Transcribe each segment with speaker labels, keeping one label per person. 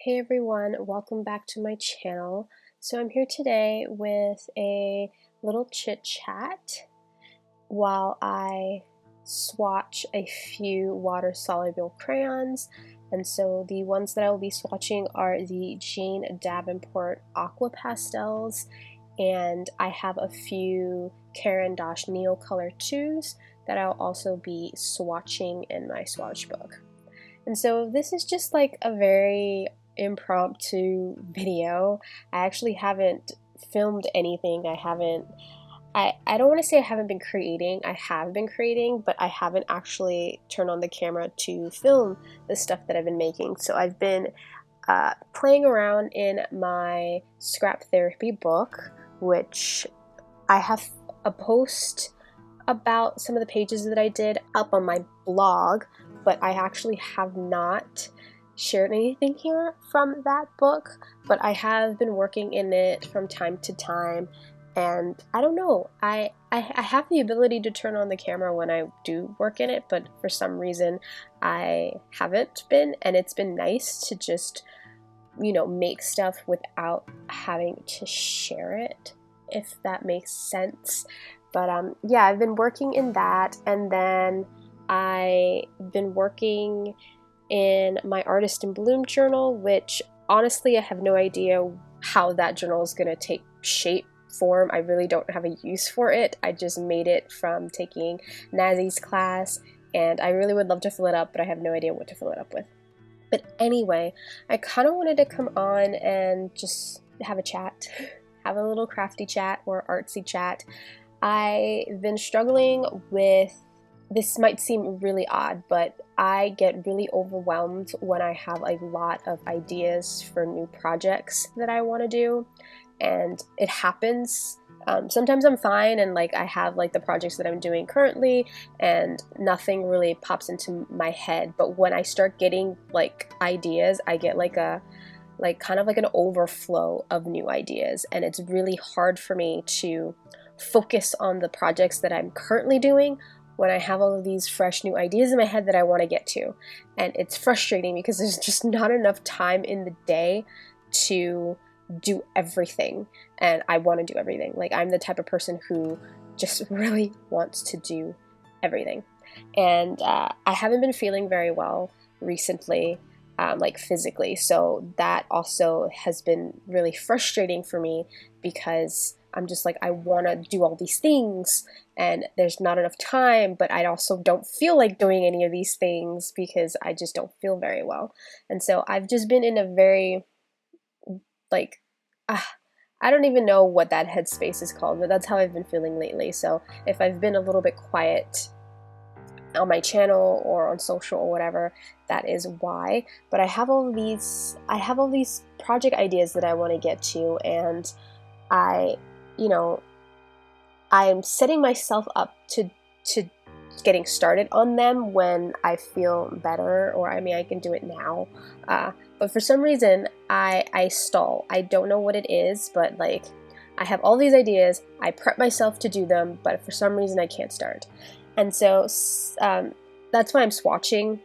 Speaker 1: Hey everyone, welcome back to my channel. So I'm here today with a little chit chat while I swatch a few water soluble crayons. And so the ones that I will be swatching are the Davenport Aquapastels, and I have a few Caran Neocolor 2s that I'll also be swatching in my swatch book. And so this is just like a very impromptu video. I actually haven't filmed anything. I don't want to say I haven't been creating. I have been creating, but I haven't actually turned on the camera to film the stuff that I've been making. So I've been playing around in my scrap therapy book, which I have a post about some of the pages that I did up on my blog, but I actually have not shared anything here from that book, but I have been working in it from time to time, and I don't know, I have the ability to turn on the camera when I do work in it, but for some reason I haven't been, and it's been nice to just, make stuff without having to share it, if that makes sense. But yeah, I've been working in that, and then I've been working in my Artist in Bloom journal, which honestly I have no idea how that journal is going to take shape, form. I really don't have a use for it. I just made it from taking Nazi's class, and I really would love to fill it up, but I have no idea what to fill it up with. But anyway, I kind of wanted to come on and just have a chat, have a little crafty chat or artsy chat. I've been struggling with, this might seem really odd, but I get really overwhelmed when I have a lot of ideas for new projects that I want to do, and it happens. Sometimes I'm fine and I have the projects that I'm doing currently and nothing really pops into my head, but when I start getting ideas, I get kind of an overflow of new ideas, and it's really hard for me to focus on the projects that I'm currently doing when I have all of these fresh new ideas in my head that I want to get to. And it's frustrating because there's just not enough time in the day to do everything, and I want to do everything. I'm the type of person who just really wants to do everything, and I haven't been feeling very well recently, physically, so that also has been really frustrating for me because I'm just I want to do all these things and there's not enough time, but I also don't feel like doing any of these things because I just don't feel very well. And so I've just been in a very I don't even know what that headspace is called, but that's how I've been feeling lately. So if I've been a little bit quiet on my channel or on social or whatever, that is why. But I have all these project ideas that I want to get to, and I'm setting myself up to getting started on them when I feel better, or I can do it now. But for some reason, I stall. I don't know what it is, but I have all these ideas, I prep myself to do them, but for some reason I can't start. And so that's why I'm swatching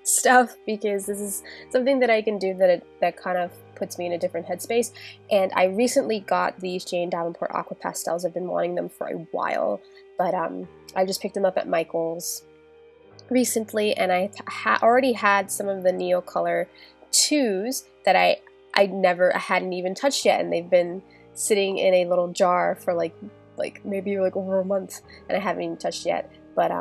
Speaker 1: stuff, because this is something that I can do that kind of puts me in a different headspace. And I recently got these Davenport Aquapastels. I've been wanting them for a while, but I just picked them up at Michael's recently, and I already had some of the Neocolor 2s that I hadn't even touched yet, and they've been sitting in a little jar for maybe over a month, and I haven't even touched yet. But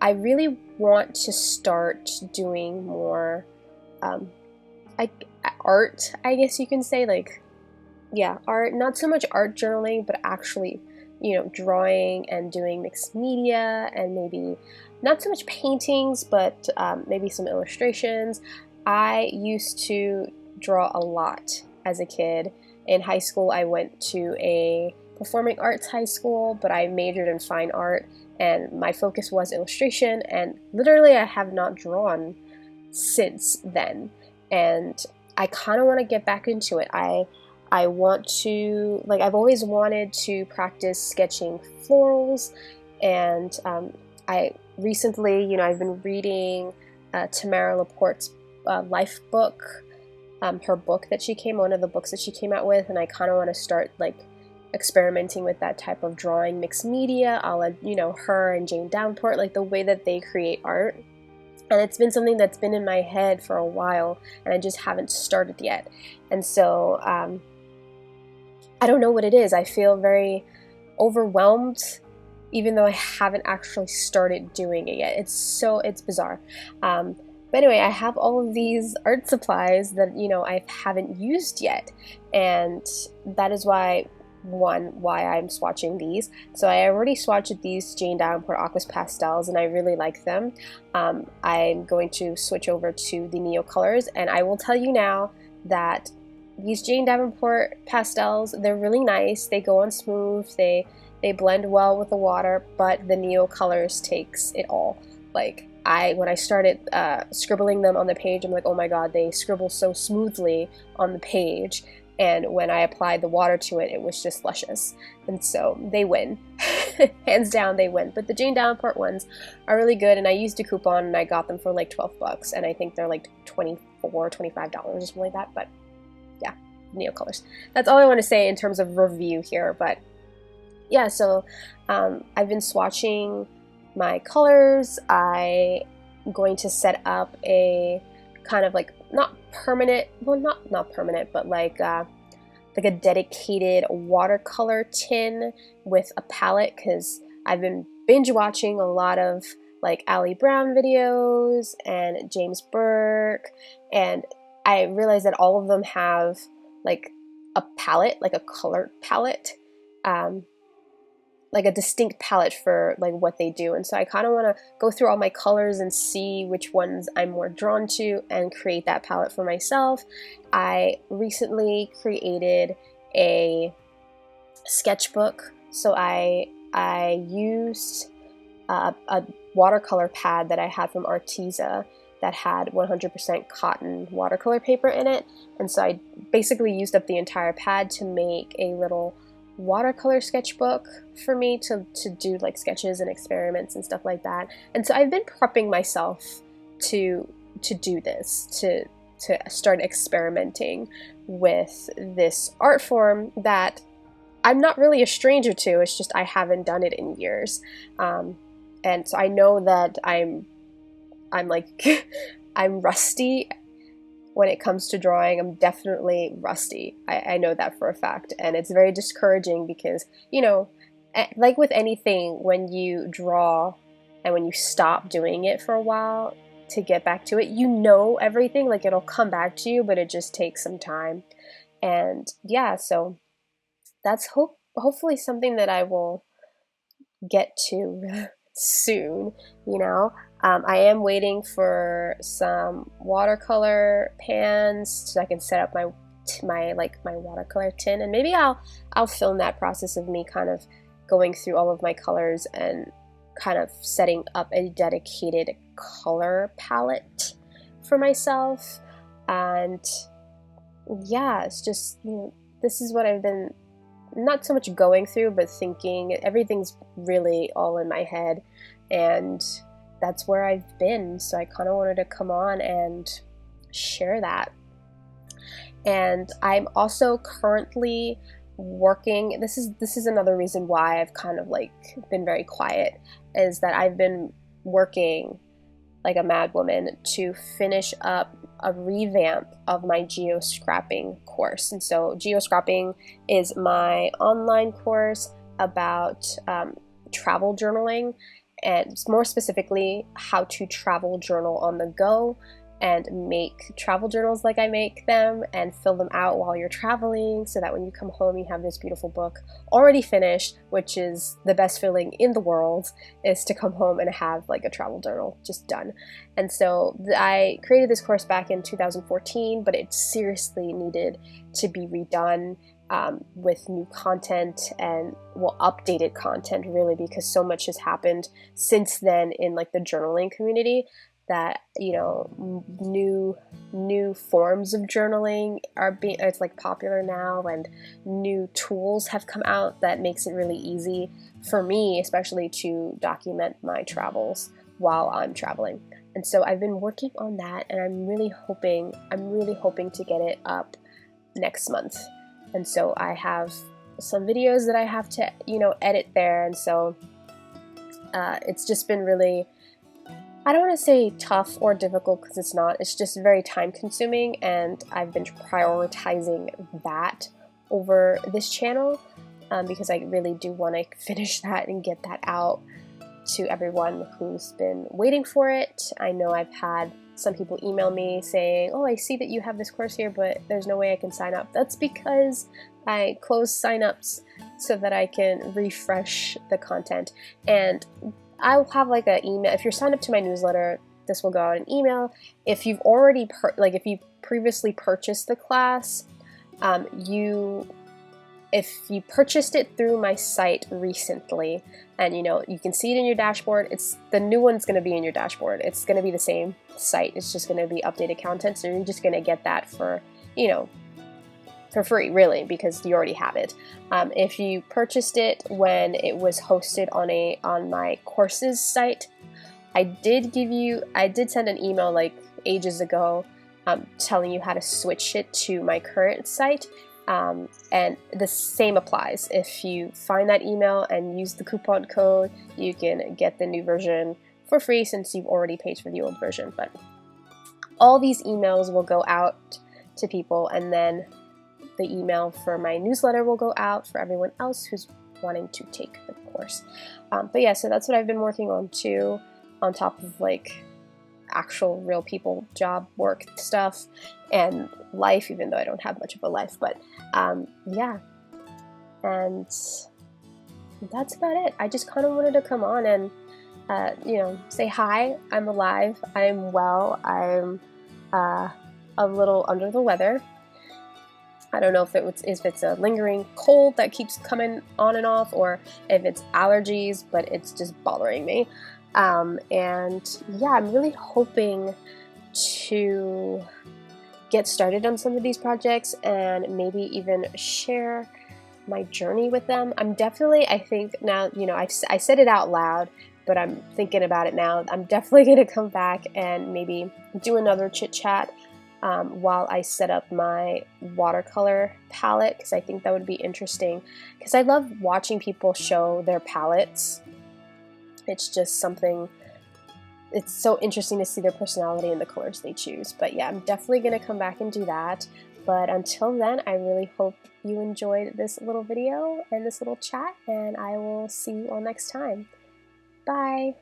Speaker 1: I really want to start doing more art, I guess you can say, art, not so much art journaling, but actually, drawing and doing mixed media, and maybe not so much paintings, but maybe some illustrations. I used to draw a lot as a kid. In high school, I went to a performing arts high school, but I majored in fine art, and my focus was illustration, and literally I have not drawn since then, and I kind of want to get back into it. I want to, I've always wanted to practice sketching florals, and I recently, I've been reading Tamara Laporte's life book, her book that she came, one of the books that she came out with, and I kind of want to start like experimenting with that type of drawing, mixed media, a la, you know, her and Jane Davenport, like the way that they create art. And it's been something that's been in my head for a while, and I just haven't started yet. And so I don't know what it is. I feel very overwhelmed, even though I haven't actually started doing it yet. It's bizarre. But anyway, I have all of these art supplies that, you know, I haven't used yet, and that is why I'm swatching these. So I already swatched these Jane Davenport Aquapastels, and I really like them. I'm going to switch over to the Neocolors, and I will tell you now that these Jane Davenport pastels, they're really nice. They go on smooth, they blend well with the water, but the Neocolors takes it all. Like, when I started scribbling them on the page, I'm like, oh my god, they scribble so smoothly on the page. And when I applied the water to it, it was just luscious. And so they win. Hands down, they win. But the Jane Davenport ones are really good, and I used a coupon and I got them for like 12 bucks, and I think they're like $24, $25 or something like that. But yeah, Neocolors. That's all I want to say in terms of review here. But yeah, so I've been swatching my colors. I'm going to set up a kind of like not permanent, well, not permanent, but like a dedicated watercolor tin with a palette, because I've been binge watching a lot of like Ali Brown videos and James Burke, and I realized that all of them have like a palette, like a color palette, like a distinct palette for like what they do. And so I kind of want to go through all my colors and see which ones I'm more drawn to and create that palette for myself. I recently created a sketchbook. So I used a watercolor pad that I had from Arteza that had 100% cotton watercolor paper in it. And so I basically used up the entire pad to make a little watercolor sketchbook for me to do like sketches and experiments and stuff like that. And so I've been prepping myself to do this, to start experimenting with this art form that I'm not really a stranger to. It's just I haven't done it in years, and so I know that I'm like I'm rusty when it comes to drawing. I'm definitely rusty. I know that for a fact, and it's very discouraging because, you know, like with anything, when you draw and when you stop doing it for a while to get back to it, you know everything, like it'll come back to you, but it just takes some time. And yeah, so that's hopefully something that I will get to soon, you know. I am waiting for some watercolor pans so I can set up my watercolor tin, and maybe I'll film that process of me kind of going through all of my colors and kind of setting up a dedicated color palette for myself. And yeah, it's just, you know, this is what I've been not so much going through, but thinking. Everything's really all in my head, and that's where I've been. So I kind of wanted to come on and share that. And I'm also currently working, this is another reason why I've kind of like been very quiet, is that I've been working like a mad woman to finish up a revamp of my geo-scrapping course. And so geo-scrapping is my online course about travel journaling, and more specifically how to travel journal on the go and make travel journals like I make them and fill them out while you're traveling, so that when you come home you have this beautiful book already finished, which is the best feeling in the world, is to come home and have like a travel journal just done. And so I created this course back in 2014, but it seriously needed to be redone with new content and, well, updated content really, because so much has happened since then in like the journaling community that, you know, new forms of journaling it's like popular now, and new tools have come out that makes it really easy for me, especially to document my travels while I'm traveling. And so I've been working on that, and I'm really hoping to get it up next month. And so I have some videos that I have to, edit there, and so it's just been really, I don't want to say tough or difficult, because it's not. It's just very time consuming, and I've been prioritizing that over this channel because I really do want to finish that and get that out to everyone who's been waiting for it. I know I've had some people email me saying, oh, I see that you have this course here, but there's no way I can sign up. That's because I closed signups so that I can refresh the content. And I'll have like an email. If you're signed up to my newsletter, this will go out in email. If you've already, if you previously purchased the class, if you purchased it through my site recently, and you can see it in your dashboard, the new one's going to be in your dashboard. It's going to be the same site. It's just going to be updated content, so you're just going to get that for, for free, really, because you already have it. If you purchased it when it was hosted on my courses site, I did send an email like ages ago telling you how to switch it to my current site. And the same applies. If you find that email and use the coupon code, you can get the new version for free since you've already paid for the old version. But all these emails will go out to people, and then the email for my newsletter will go out for everyone else who's wanting to take the course. But yeah, so that's what I've been working on too, on top of like actual real people job work stuff and life, even though I don't have much of a life. But yeah, and that's about it. I just kind of wanted to come on and say hi. I'm alive, I'm well, I'm a little under the weather. I don't know if it's a lingering cold that keeps coming on and off, or if it's allergies, but it's just bothering me. And yeah, I'm really hoping to get started on some of these projects and maybe even share my journey with them. I think now, I said it out loud, but I'm thinking about it now. I'm definitely going to come back and maybe do another chit chat while I set up my watercolor palette, because I think that would be interesting, because I love watching people show their palettes. It's just something, it's so interesting to see their personality and the colors they choose. But yeah, I'm definitely going to come back and do that. But until then, I really hope you enjoyed this little video and this little chat, and I will see you all next time. Bye!